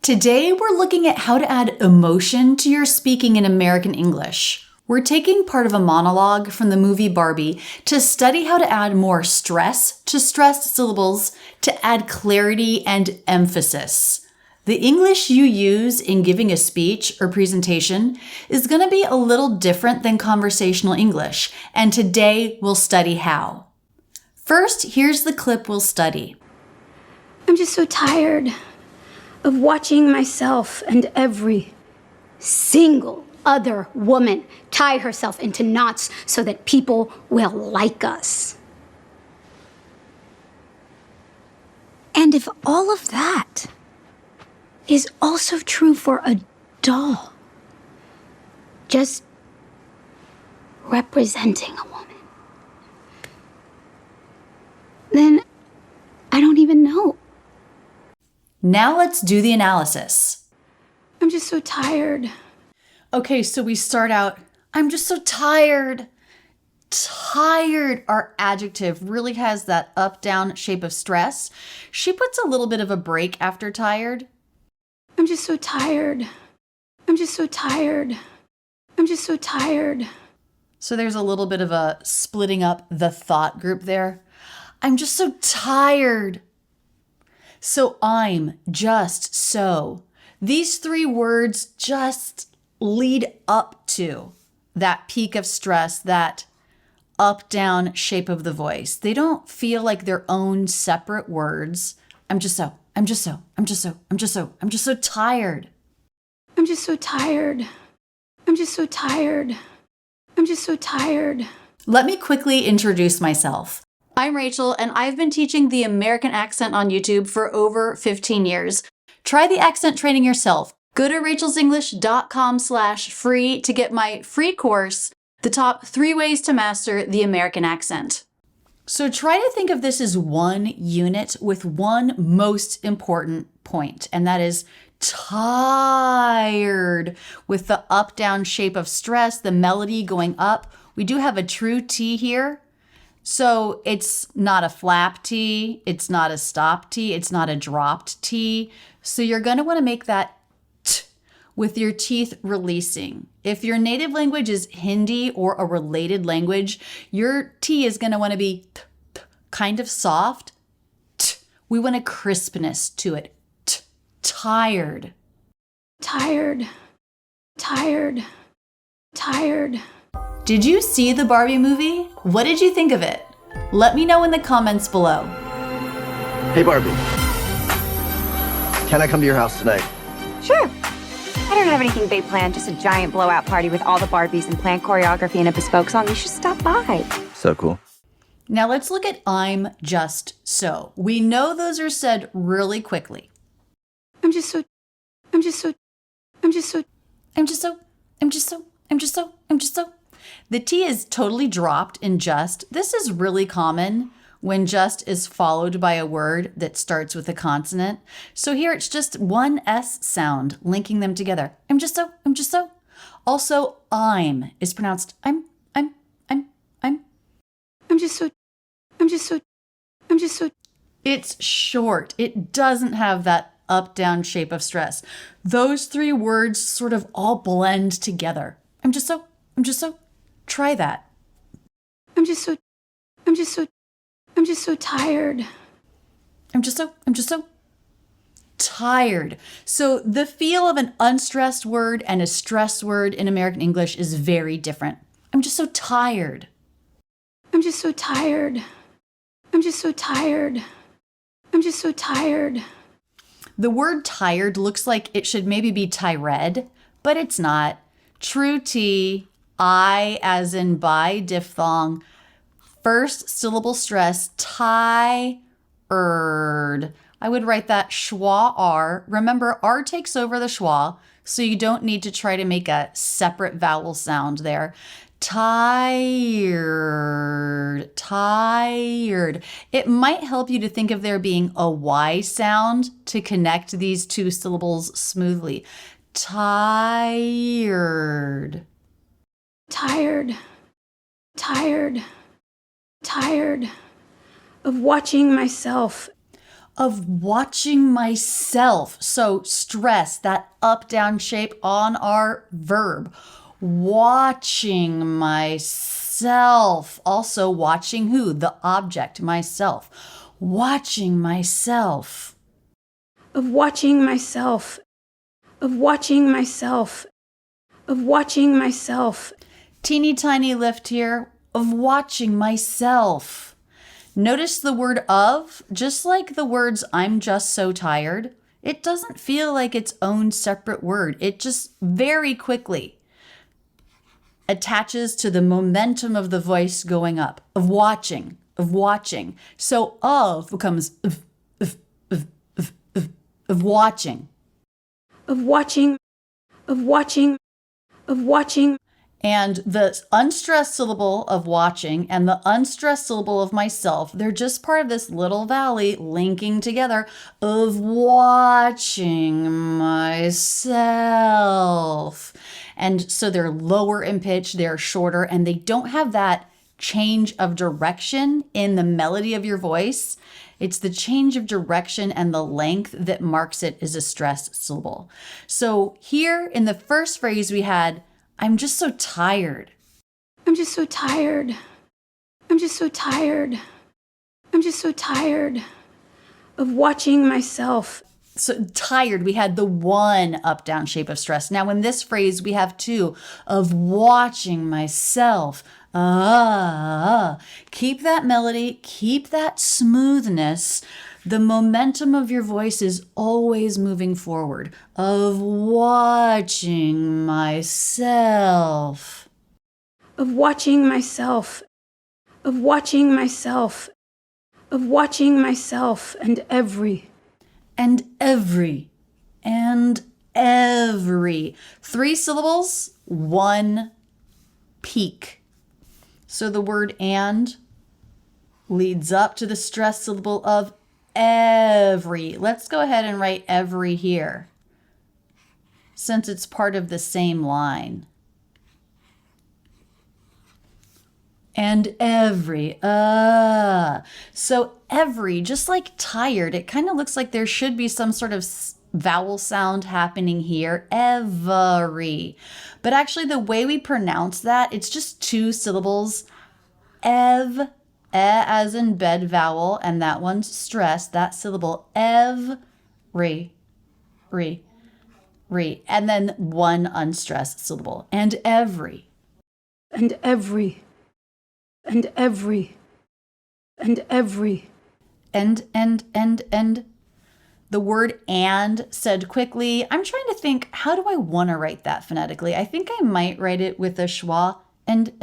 Today, we're looking at how to add emotion to your speaking in American English. We're taking part of a monologue from the movie Barbie to study how to add more stress to stressed syllables to add clarity and emphasis. The English you use in giving a speech or presentation is going to be a little different than conversational English, and today we'll study how. First, here's the clip we'll study. I'm just so tired of watching myself and every single other woman tie herself into knots so that people will like us. And if all of that is also true for a doll, just representing a woman, then I don't even know. Now let's do the analysis. I'm just so tired. Okay, so we start out, I'm just so tired. Tired, our adjective really has that up-down shape of stress. She puts a little bit of a break after tired. I'm just so tired. I'm just so tired. I'm just so tired. So there's a little bit of a splitting up the thought group there. I'm just so tired. So I'm just so. These three words just lead up to that peak of stress, that up-down shape of the voice. They don't feel like their own separate words. I'm just so, I'm just so, I'm just so, I'm just so, I'm just so tired. I'm just so tired. I'm just so tired. I'm just so tired. Let me quickly introduce myself. I'm Rachel, and I've been teaching the American accent on YouTube for over 15 years. Try the accent training yourself. Go to rachelsenglish.com/free to get my free course, The Top 3 Ways to Master the American Accent. So try to think of this as one unit with one most important point, and that is tired, with the up-down shape of stress, the melody going up. We do have a true T here. So it's not a flap T, it's not a stop T, it's not a dropped T. So you're going to want to make that T with your teeth releasing. If your native language is Hindi or a related language, your T is going to want to be kind of soft. T. We want a crispness to it. T. Tired. Tired. Tired. Tired. Did you see the Barbie movie? What did you think of it? Let me know in the comments below. Hey Barbie, can I come to your house tonight? Sure. I don't have anything big planned, just a giant blowout party with all the Barbies and planned choreography and a bespoke song. You should stop by. So cool. Now let's look at I'm just so. We know those are said really quickly. I'm just so. I'm just so. I'm just so. I'm just so. I'm just so. I'm just so. I'm just so. The T is totally dropped in just. This is really common when just is followed by a word that starts with a consonant. So here it's just one S sound linking them together. I'm just so, I'm just so. Also, I'm is pronounced I'm. I'm just so. I'm just so. I'm just so. It's short. It doesn't have that up-down shape of stress. Those three words sort of all blend together. I'm just so, I'm just so. Try that. I'm just so. I'm just so. I'm just so tired. I'm just so tired. So the feel of an unstressed word and a stressed word in American English is very different. I'm just so tired. I'm just so tired. I'm just so tired. I'm just so tired. The word tired looks like it should maybe be tired, but it's not. True T, I as in by, diphthong, first syllable stress, tired. I would write that schwa R. Remember, R takes over the schwa, so you don't need to try to make a separate vowel sound there. Tired, tired. It might help you to think of there being a Y sound to connect these two syllables smoothly. Tired. Tired. Tired. Tired of watching myself. Of watching myself. So stress, that up down shape on our verb. Watching myself. Also watching who? The object, myself. Watching myself. Of watching myself. Of watching myself. Of watching myself. Teeny tiny lift here. Of watching myself. Notice the word of, just like the words I'm just so tired, it doesn't feel like its own separate word. It just very quickly attaches to the momentum of the voice going up, of watching, of watching. So of becomes of watching. Of watching. Of watching. Of watching. And the unstressed syllable of watching and the unstressed syllable of myself, they're just part of this little valley linking together of watching myself. And so they're lower in pitch, they're shorter, and they don't have that change of direction in the melody of your voice. It's the change of direction and the length that marks it as a stressed syllable. So here in the first phrase we had, I'm just so tired. I'm just so tired. I'm just so tired. I'm just so tired of watching myself. So tired, we had the one up down shape of stress. Now in this phrase, we have two of watching myself. Keep that melody, keep that smoothness. The momentum of your voice is always moving forward. Of watching myself. Of watching myself. Of watching myself. Of watching myself and every. And every. And every. 3 syllables, 1 peak. So the word and leads up to the stressed syllable of every. Let's go ahead and write every here, since it's part of the same line. And every, So every, just like tired, it kind of looks like there should be some sort of vowel sound happening here. Every. But actually the way we pronounce that, it's just 2 syllables. As in bed vowel, and that one's stressed, that syllable, re, and then 1 unstressed syllable, and every. And every. And every. And every. And. The word and said quickly. I'm trying to think, how do I want to write that phonetically? I think I might write it with a schwa, and.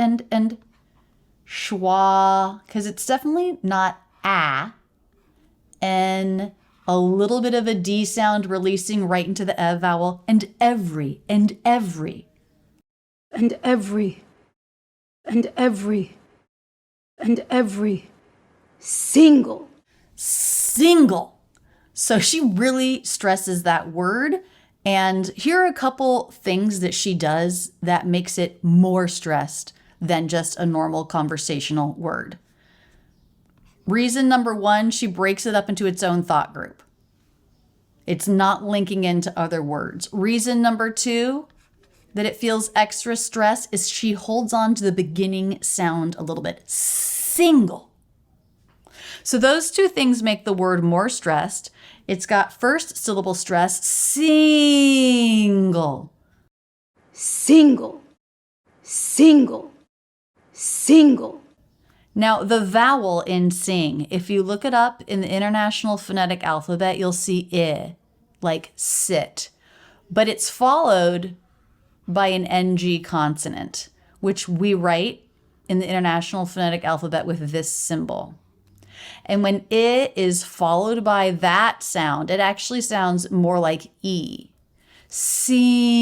Schwa, because it's definitely not a, and a little bit of a D sound releasing right into the E vowel, and every, and every. And every. And every. And every. Single. Single. So she really stresses that word. And here are a couple things that she does that makes it more stressed than just a normal conversational word. Reason number 1, she breaks it up into its own thought group. It's not linking into other words. Reason number 2, that it feels extra stress, is she holds on to the beginning sound a little bit. Single. So those 2 things make the word more stressed. It's got first syllable stress, single. Single. Single. Single. Now, the vowel in sing, if you look it up in the International Phonetic Alphabet, you'll see I, like sit. But it's followed by an NG consonant, which we write in the International Phonetic Alphabet with this symbol. And when I is followed by that sound, it actually sounds more like E. Single.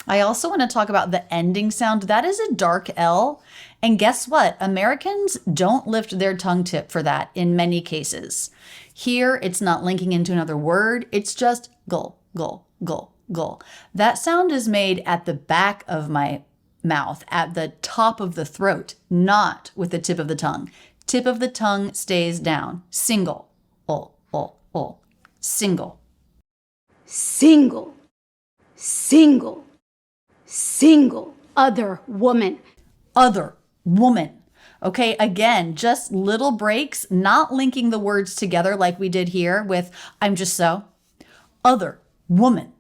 I also want to talk about the ending sound. That is a dark L. And guess what? Americans don't lift their tongue tip for that in many cases. Here, it's not linking into another word. It's just gull, gull, gull, gull. That sound is made at the back of my mouth, at the top of the throat, not with the tip of the tongue. Tip of the tongue stays down. Single. Single. Single. Single. Single. Other woman. Other woman. Okay, again, just little breaks, not linking the words together like we did here with I'm just so. Other woman.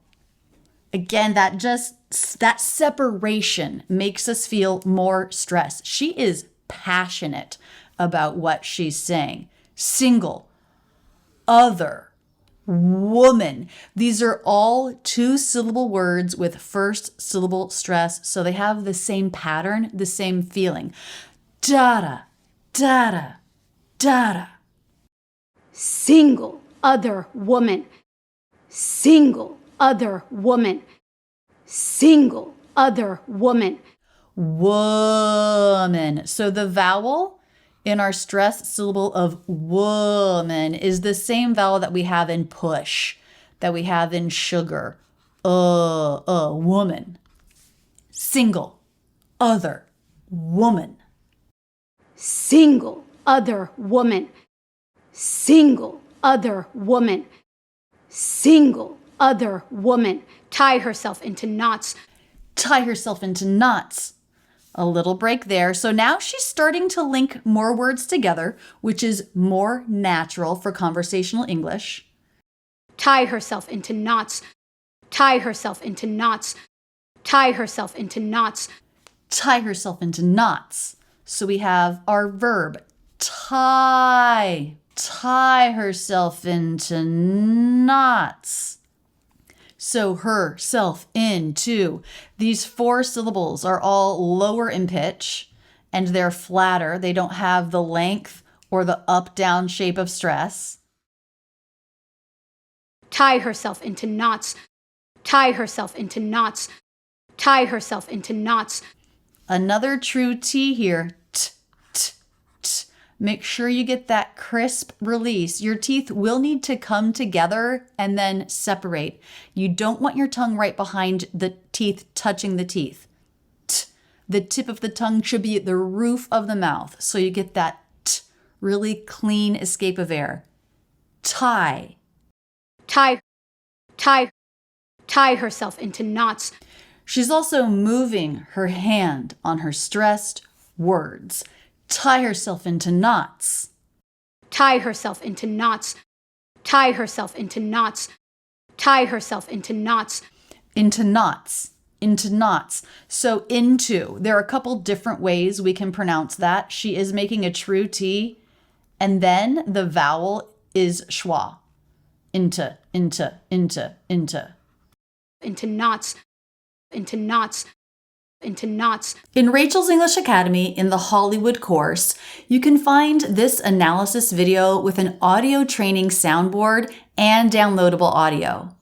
Again, that separation makes us feel more stress. She is passionate about what she's saying. Single, other, woman. These are all 2-syllable words with first syllable stress, so they have the same pattern, the same feeling. Da-da, da-da, da-da. Single, other woman. Single, other woman. Single, other woman. Woman. So the vowel in our stress syllable of woman is the same vowel that we have in push, that we have in sugar. Woman. Single, other, woman. Single, other woman. Single, other woman. Single, other woman. Tie herself into knots. Tie herself into knots. A little break there. So now she's starting to link more words together, which is more natural for conversational English. Tie herself into knots. Tie herself into knots. Tie herself into knots. Tie herself into knots. So we have our verb, tie. Tie herself into knots. So herself into. These 4 syllables are all lower in pitch and they're flatter. They don't have the length or the up-down shape of stress. Tie herself into knots. Tie herself into knots. Tie herself into knots. Another true T here. T, t, t. Make sure you get that crisp release. Your teeth will need to come together and then separate. You don't want your tongue right behind the teeth touching the teeth. T. The tip of the tongue should be at the roof of the mouth so you get that t, really clean escape of air. Tie. Tie. Tie. Tie herself into knots. She's also moving her hand on her stressed words. Tie herself into knots. Tie herself into knots. Tie herself into knots. Tie herself into knots. Into knots. Into knots. So into. There are a couple different ways we can pronounce that. She is making a true T, and then the vowel is schwa. Into, into, into, into. Into knots. Into knots. Into knots. In Rachel's English Academy, in the Hollywood course, you can find this analysis video with an audio training soundboard and downloadable audio.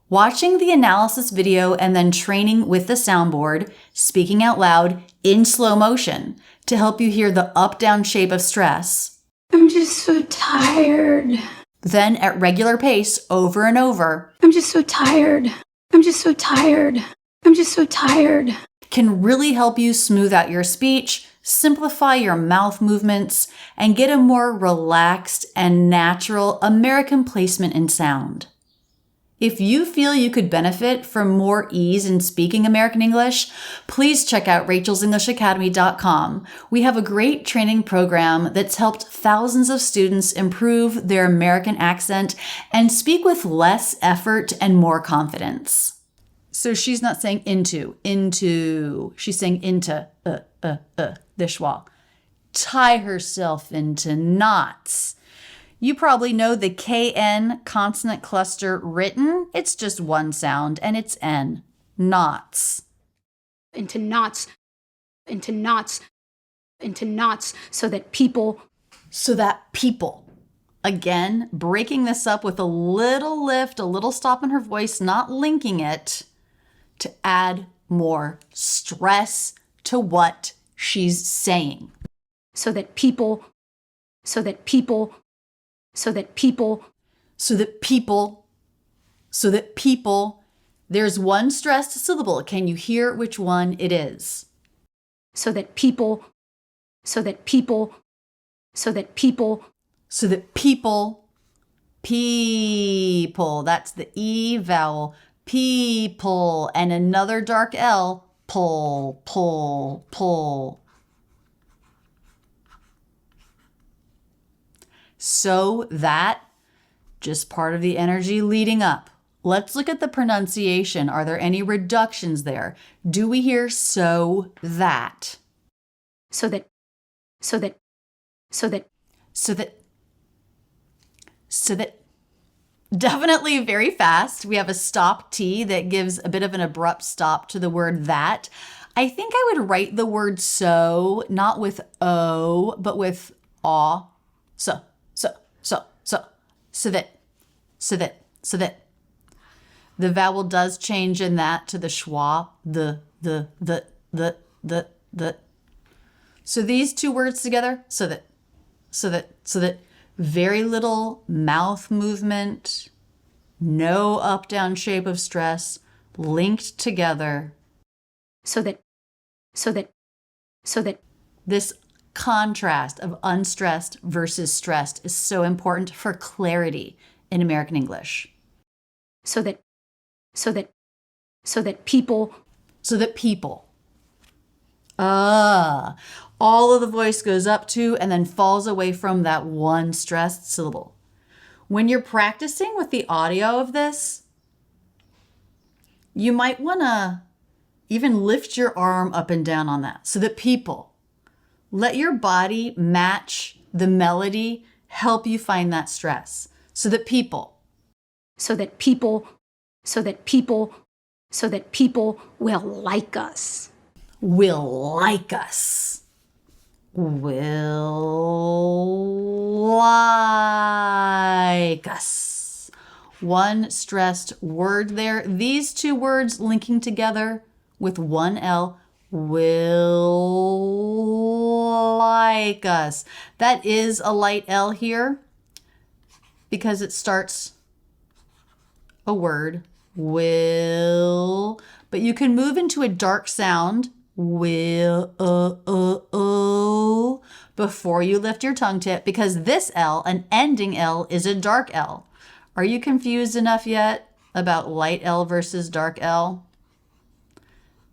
Watching the analysis video and then training with the soundboard, speaking out loud in slow motion to help you hear the up-down shape of stress. I'm just so tired. Then at regular pace, over and over. I'm just so tired. I'm just so tired. I'm just so tired. Can really help you smooth out your speech, simplify your mouth movements, and get a more relaxed and natural American placement in sound. If you feel you could benefit from more ease in speaking American English, please check out rachelsenglishacademy.com. We have a great training program that's helped thousands of students improve their American accent and speak with less effort and more confidence. So she's not saying into. She's saying into, the schwa. Tie herself into knots. You probably know the KN consonant cluster written. It's just one sound, and it's N. Knots. Into knots. Into knots. Into knots. So that people. Again, breaking this up with a little lift, a little stop in her voice, not linking it, to add more stress to what she's saying. So that people. There's one stressed syllable. Can you hear which one it is? So that people. so that people, people, that's the E vowel, people, and another dark L, pull, pull, pull. So that, just part of the energy leading up. Let's look at the pronunciation. Are there any reductions there? Do we hear so that? so that, so that, so that, So that. Definitely very fast. We have a stop T that gives a bit of an abrupt stop to the word that. I think I would write the word so, not with O, but with aw. So that. The vowel does change in that to the schwa, the. So these two words together, so that. Very little mouth movement, no up-down shape of stress, linked together. so that, This contrast of unstressed versus stressed is so important for clarity in American English. so that people, all of the voice goes up to and then falls away from that one stressed syllable. When you're practicing with the audio of this, you might want to even lift your arm up and down on that so that people, let your body match the melody, help you find that stress. So that people will like us. Will like us. One stressed word there. These two words linking together with one L. Will like us. That is a light L here because it starts a word. Will. But you can move into a dark sound. Will, before you lift your tongue tip, because this L, an ending L, is a dark L. Are you confused enough yet about light L versus dark L?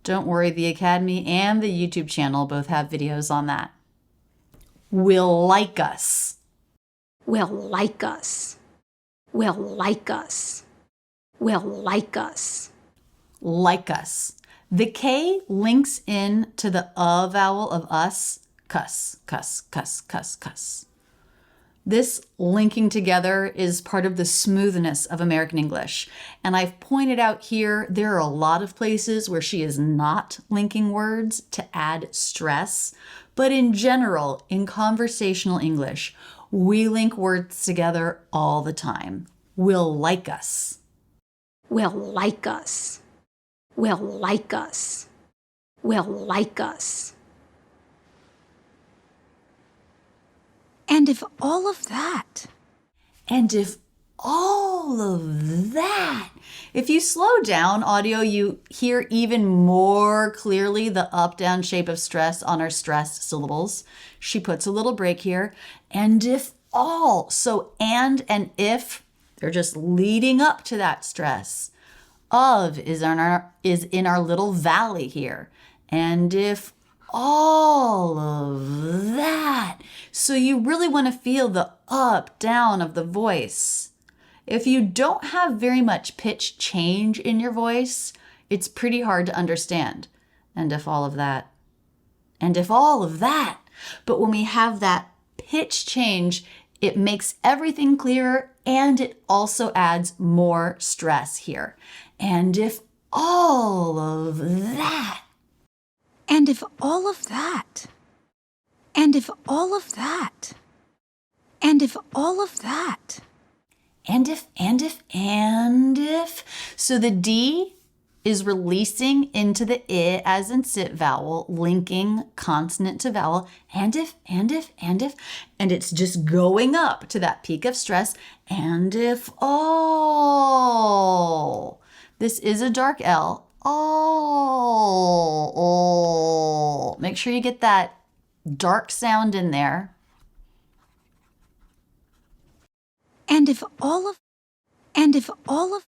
Don't worry, the Academy and the YouTube channel both have videos on that. Will like us. Will like us. Will like us. Will like us. Like us. The K links in to the vowel of us. Cuss, cuss, cuss, cuss, cuss. This linking together is part of the smoothness of American English. And I've pointed out here, there are a lot of places where she is not linking words to add stress. But in general, in conversational English, we link words together all the time. Will like us. Will like us. Will like us. Will like us. And if all of that. And if all of that. If you slow down audio, you hear even more clearly the up-down shape of stress on our stressed syllables. She puts a little break here. And if all. So and if, they're just leading up to that stress. Of is in our little valley here. And if all of that. So you really want to feel the up, down of the voice. If you don't have very much pitch change in your voice, it's pretty hard to understand. And if all of that. And if all of that. But when we have that pitch change, it makes everything clearer and it also adds more stress here. And if all of that. And if all of that. And if all of that. And if all of that. And if. So the D is releasing into the I as in sit vowel, linking consonant to vowel. And if. And it's just going up to that peak of stress. And if all. This is a dark L. All. Make sure you get that dark sound in there. And if all of, and if all of,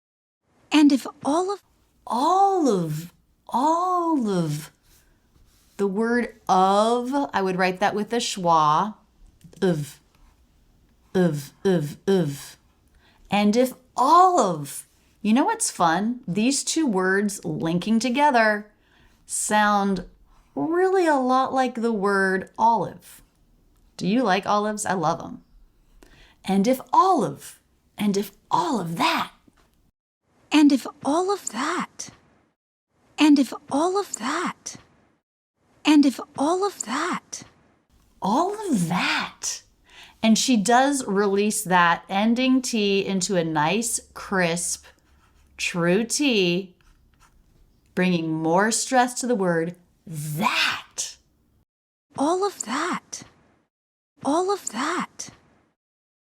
and if all of, all of. The word of, I would write that with a schwa. Of. And if all of. You know what's fun? These two words linking together sound really a lot like the word olive. Do you like olives? I love them. And if all of that. and if all of that, and if all of that, and if all of that. All of that. And she does release that ending T into a nice, crisp, true T, bringing more stress to the word that. All of that. All of that.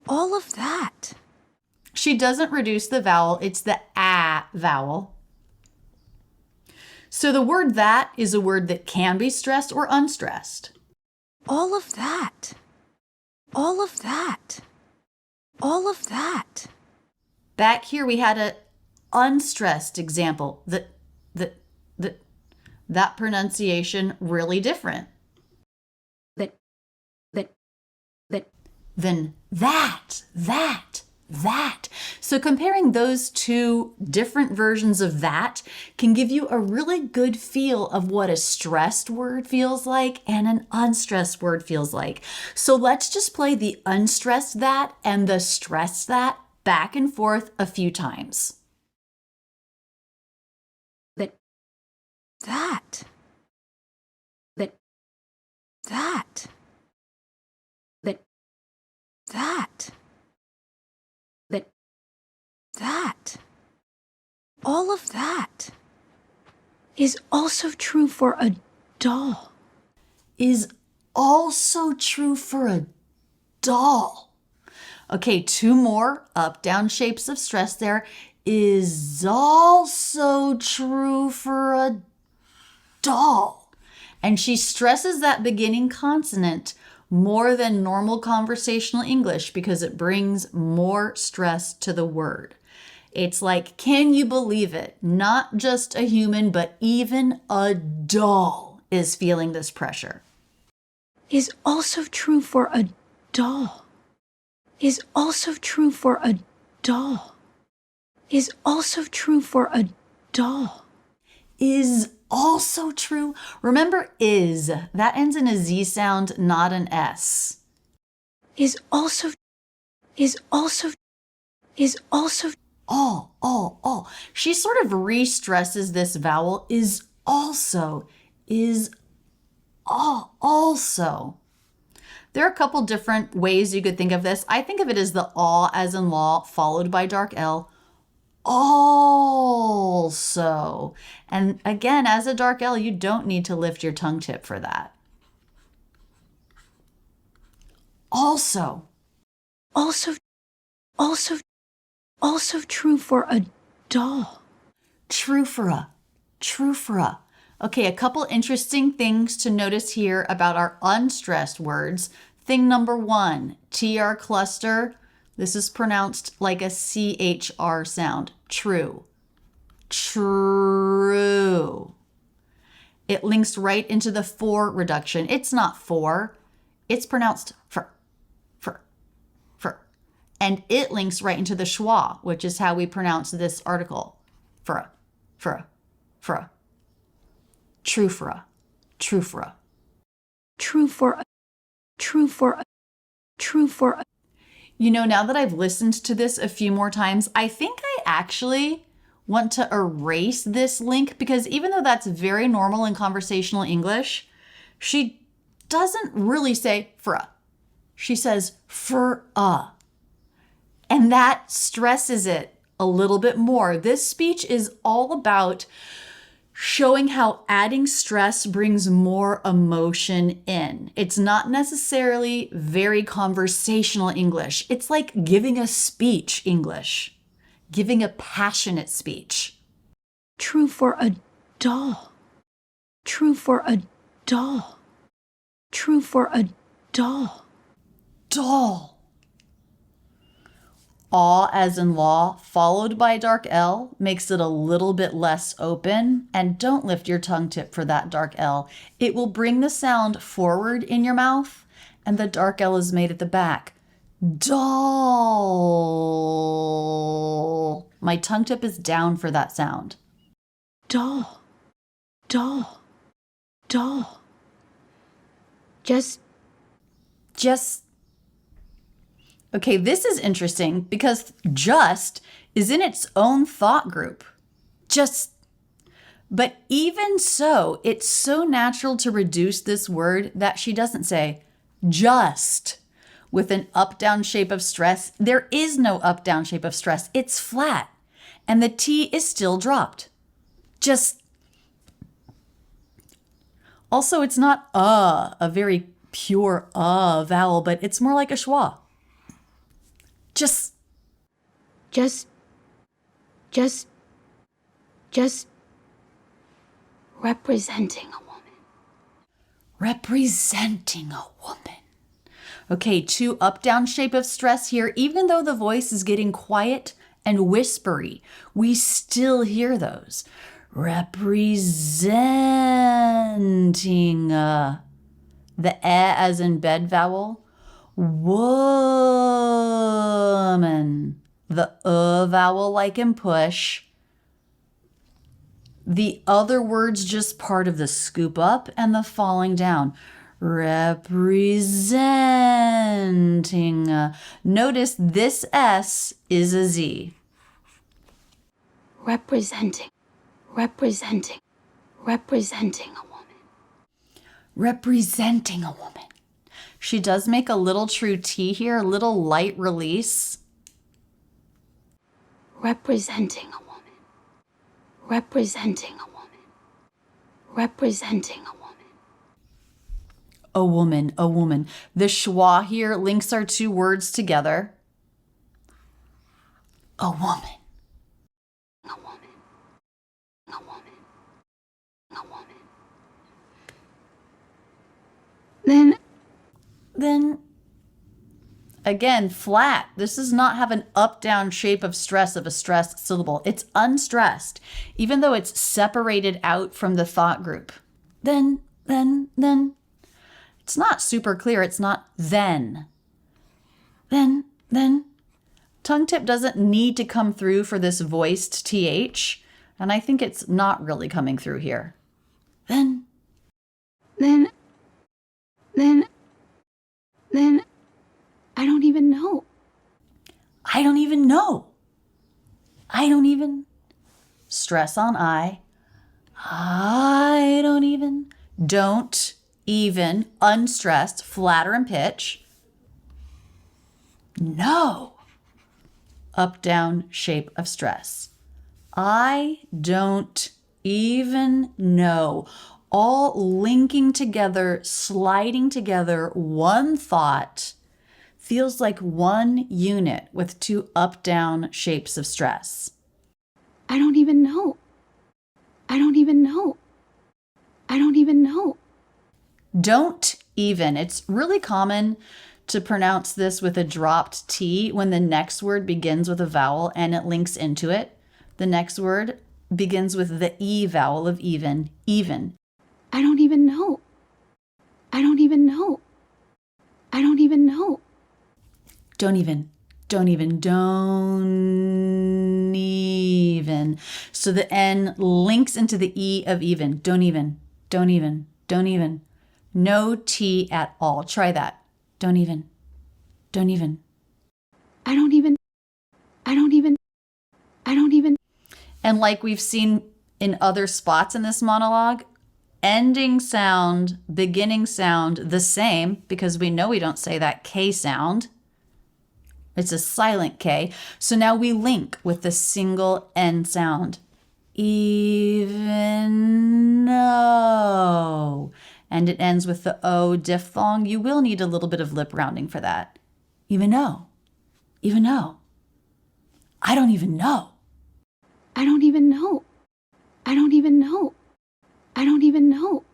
All of that. She doesn't reduce the vowel, it's the a vowel. So the word that is a word that can be stressed or unstressed. All of that. All of that. All of that. Back here we had a unstressed example. That pronunciation really different. That. Then that. So comparing those two different versions of that can give you a really good feel of what a stressed word feels like and an unstressed word feels like. So let's just play the unstressed that and the stressed that back and forth a few times. That. That. That. That. That. That. That. That. All of that is also true for a doll. Is also true for a doll. Okay, two more up-down shapes of stress there. Is also true for a doll. And she stresses that beginning consonant more than normal conversational English because it brings more stress to the word. It's like, can you believe it? Not just a human, but even a doll is feeling this pressure. Is also true for a doll. Is also true for a doll. Is also true for a doll. Is also true. Remember is, that ends in a Z sound, not an S. Is also All. She sort of re-stresses this vowel is also, is also. There are a couple different ways you could think of this. I think of it as the aw as in law followed by dark L. Also. And again, as a dark L, you don't need to lift your tongue tip for that. Also. also true for a doll. True for a. Okay, a couple interesting things to notice here about our unstressed words. Thing number one, TR cluster. This is pronounced like a CHR sound. True. True. It links right into the for reduction. It's not for. It's pronounced for. And it links right into the schwa, which is how we pronounce this article. For. True for a. You know, now that I've listened to this a few more times, I think I actually want to erase this link because even though that's very normal in conversational English, she doesn't really say for a. She says for a. And that stresses it a little bit more. This speech is all about showing how adding stress brings more emotion in. It's not necessarily very conversational English. It's like giving a speech English, giving a passionate speech. True for a doll. True for a doll. True for a doll. Doll. Aw as in law, followed by dark L, makes it a little bit less open. And don't lift your tongue tip for that dark L. It will bring the sound forward in your mouth, and the dark L is made at the back. Doll. My tongue tip is down for that sound. Doll. Doll. Doll. Just Okay, this is interesting because just is in its own thought group. Just. But even so, it's so natural to reduce this word that she doesn't say just with an up-down shape of stress. There is no up-down shape of stress. It's flat. And the T is still dropped. Just. Also, it's not a very pure vowel, but it's more like a schwa. Just representing a woman. Representing a woman. Okay, 2 up-down shape of stress here. Even though the voice is getting quiet and whispery, we still hear those. Representing the as in bed vowel. Woman. The vowel like in push. The other words just part of the scoop up and the falling down. Representing. Notice this S is a Z. Representing a woman. Representing a woman. She does make a little true T here, a little light release. Representing a woman. Representing a woman. Representing a woman. A woman, a woman. The schwa here links our 2 words together. A woman. A woman. A woman. A woman. Then, again, flat. This does not have an up-down shape of stress of a stressed syllable. It's unstressed, even though it's separated out from the thought group. Then. It's not super clear. It's not then. Then. Tongue tip doesn't need to come through for this voiced TH, and I think it's not really coming through here. Then. I don't even know. I don't even know. I don't even. Stress on I. I don't even. Don't even. Unstressed. Flatter in pitch. No. Up, down, shape of stress. I don't even know. All linking together, sliding together, one thought. Feels like one unit with 2 up-down shapes of stress. I don't even know. I don't even know. I don't even know. Don't even. It's really common to pronounce this with a dropped T when the next word begins with a vowel and it links into it. The next word begins with the E vowel of even. Even. I don't even know. I don't even know. I don't even know. Don't even. Don't even. Don't even. So the N links into the E of even. Don't even. Don't even. Don't even. No T at all. Try that. Don't even. Don't even. I don't even. I don't even. I don't even. And like we've seen in other spots in this monologue, ending sound, beginning sound, the same, because we know we don't say that K sound. It's a silent K. So now we link with the single N sound. Even no. And it ends with the O diphthong. You will need a little bit of lip rounding for that. Even no. Even no. I don't even know. I don't even know. I don't even know. I don't even know.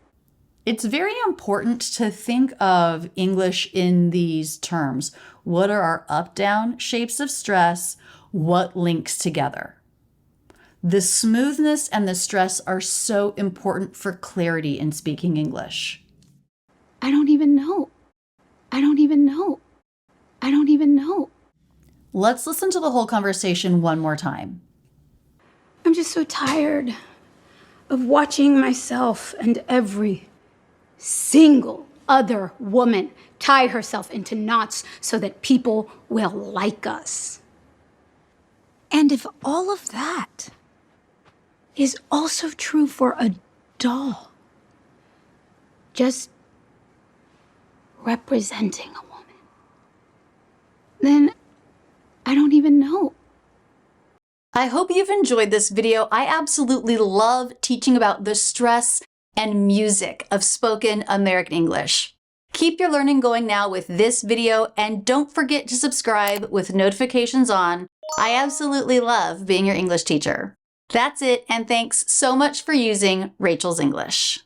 It's very important to think of English in these terms. What are our up-down shapes of stress? What links together? The smoothness and the stress are so important for clarity in speaking English. I don't even know. I don't even know. I don't even know. Let's listen to the whole conversation one more time. I'm just so tired of watching myself and every single other woman tie herself into knots so that people will like us. And if all of that is also true for a doll, Just representing a woman, then I don't even know. I hope you've enjoyed this video. I absolutely love teaching about the stress and music of spoken American English. Keep your learning going now with this video, and don't forget to subscribe with notifications on. I absolutely love being your English teacher. That's it, and thanks so much for using Rachel's English.